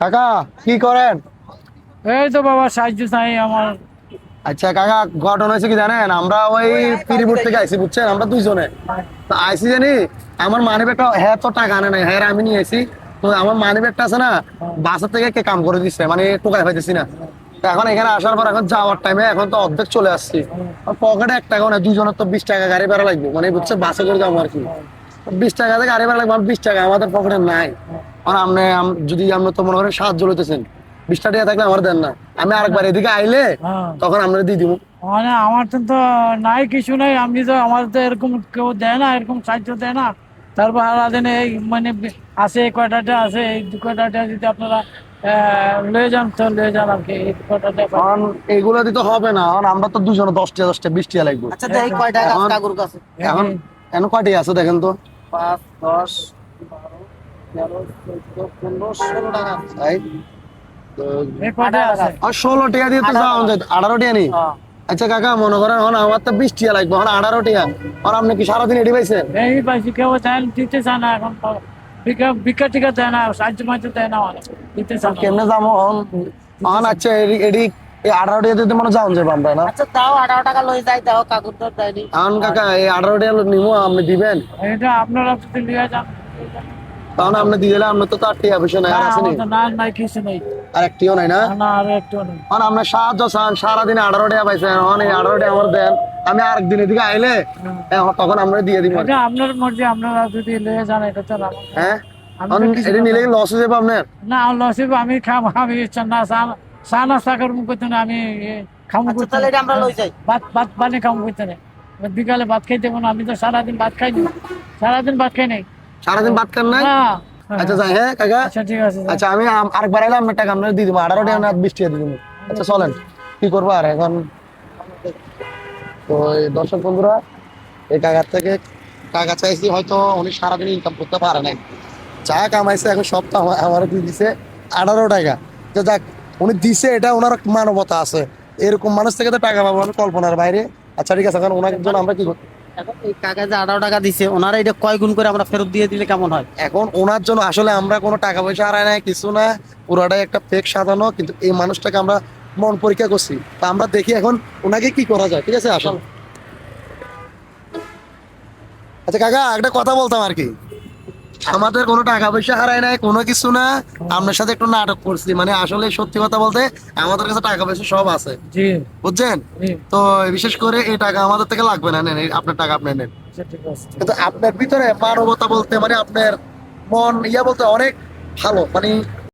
কাকা কি করেন? এই তো বাবা সাহায্য চাই আমার। আচ্ছা কাকা, ঘটনা হয়েছে কি জানেন, আমরা ওই পিরিপুর থেকে আইসি, বুঝছেন, আমরা দুইজনে তো আইসি জানি। আমার মানি ব্যাগটা, হ্যাঁ তো টাকা আনে নাই, হ্যাঁ আমি নিয়ে আইসি। তো আমার মানি ব্যাগটা আছে না, বাসা থেকে কে কাম করে দিচ্ছে, মানে টোকাই পাইতেছি না। তো এখন এখানে আসার পর এখন যাওয়ার টাইমে এখন তো অর্ধেক চলে আসছি। পকেটে 1 টাকাও না, দুইজনের তো 20 টাকা গাড়ি ভাড়া লাগবে, মানে বুঝছে বাসে করে যাবো আর কি। 20 টাকা থেকে গাড়ি ভাড়া লাগবে, 20 টাকা আমাদের পকেটে নাই। আর আপনি যদি আপনি তো মনে করেন সাহায্য লইতেছেন, 20 টাকা থাকলে আমার দেন না, আমি আরেকবার এদিকে আইলে হ্যাঁ, তখন আমরা দিয়ে দিব। মানে আমার তো নাই, কিছু নাই। আমি তো আমার তো এরকম কেউ দেয় না, এরকম সাহায্য দেয় না। তারপর আলাদিন এই মানে আছে, এই কয়টাটা আছে, এই 2 কয়টাটা যদি আপনারা লয়ে যান তো লয়ে যান আর কি, এই কয়টাটা কারণ এগুলো দিতে হবে না, কারণ আমরা তো দুজনে 10 টাকা 10 টাকা 20 টাকা লাগবে। আচ্ছা দেখ কয়টা গাছ এখন কাকুর কাছে? এখন এখন কয়টি আছে দেখেন তো। 5 10 12 13 14 15 16 টাকা। তাই তো, এই কয়টা আছে। আর 16 টাকা দিয়ে তো যাওয়া যায়, 18 টাকা নেই। হ্যাঁ। আচ্ছা কাকা, মনে করেন এখন আমার তো 20 টাকা লাগবে, এখন 18 টাকা। আর আপনি কি সারাদিন এটি পাইছেন? এই পাইছি, কেউ দেন দিতে চায় না এখন তো। ভিক্ষা টিকা দেয় না, সাহায্য মাহায্য দেয় না, মানে দিতে চায় না। কেমনে যাবো এখন? এখন আচ্ছা এডি এই 18 টাকা দিতে মনে যাওয়া যাবে আমরা না। আচ্ছা দাও 18 টাকা লই যাই, দাও কাকুর তো দেয়নি। এখন কাকা এই 18 টাকা নিবো, আপনি দিবেন? এটা আপনারা যদি লিয়ে যান। তখন আপনি দিয়ে দিলে, আপনি তো তার টাকা পয়সা নাই, না, আর আসেনি, আমার তো না, নাই কিছু নেই। আর একটিও নাই না। না, আর একটু নেই। এখন আপনার সাহায্য চান, সারাদিনে 18 টাকা পাইছেন, এখন এই 18 টাকা আমার দেন, আমি আরেকদিন এদিকে আইলে তখন আমরা দিয়ে দিব। এটা আপনার মর্জি, আপনারা যদি লিয়ে যান, এটা তো আমার। হ্যাঁ, আমি তো কিছু এটা নিলে করবো না। লস হয়ে যাবে আপনার। না, লসিব আমি খাম, আমি ইচ্ছা না চা নাস্তা করবো করতে না, আমি খামু আচ্ছা করতে তাহলে এটা আমরা লই যাই। ভাত ভাত পানি খামু করতে না। বিকালে ভাত খাইতে না, আমি তো সারাদিন ভাত খাই নি, সারাদিন ভাত খাই নাই। সারাদিন ভাত খান নাই? না। আচ্ছা যাই, হ্যাঁ কাকা। আচ্ছা ঠিক আছে, আচ্ছা আমি আরেকবার আইলে আপনার টাকা আপনার দিয়ে দিব, 18 টাকা না 20 টাকা দিয়ে দিব। আচ্ছা চলেন, কি করবো আর এখন। তো এই দর্শক বন্ধুরা, এই কাকার থেকে টাকা চাইছি, হয়তো উনি সারাদিন ইনকাম করতে পারে নাই, যা কামাইছে এখন সব তো আমার দিয়ে দিছে 18 টাকা। তো যাক, উনি দিছে, এটা ওনার মানবতা আছে। এরকম মানুষ থেকে তো টাকা পাবো আমি কল্পনার বাইরে। আচ্ছা ঠিক আছে, এখন ওনার জন্য আমরা কি করবো? এখন এই কাকা যে 18 টাকা দিছে, ওনারা এটা কয় গুণ করে আমরা ফেরত দিয়ে দিলে কেমন হয়? এখন ওনার জন্য আসলে আমরা কোনো টাকা পয়সা হারাই নাই, কিছু না, পুরাটাই একটা ফেক সাজানো, কিন্তু এই মানুষটাকে আমরা মন পরীক্ষা করছি, তা আমরা দেখি এখন ওনাকে কি করা যায়। ঠিক আছে আসল। আচ্ছা কাকা, একটা কথা বলতাম আর কি, আমাদের কোনো টাকা পয়সা হারাই নাই, কোনো কিছু না, আপনার সাথে একটু নাটক করছি, মানে আসলে সত্যি কথা বলতে আমাদের কাছে টাকা পয়সা সব আছে, জি বুঝছেন। জি। তো বিশেষ করে এই টাকা আমাদের থেকে লাগবে না, নেন আপনার টাকা আপনি নেন। আচ্ছা ঠিক আছে। কিন্তু আপনার ভিতরে মানবতা বলতে, মানে আপনার মন ইয়া বলতে অনেক ভালো, মানে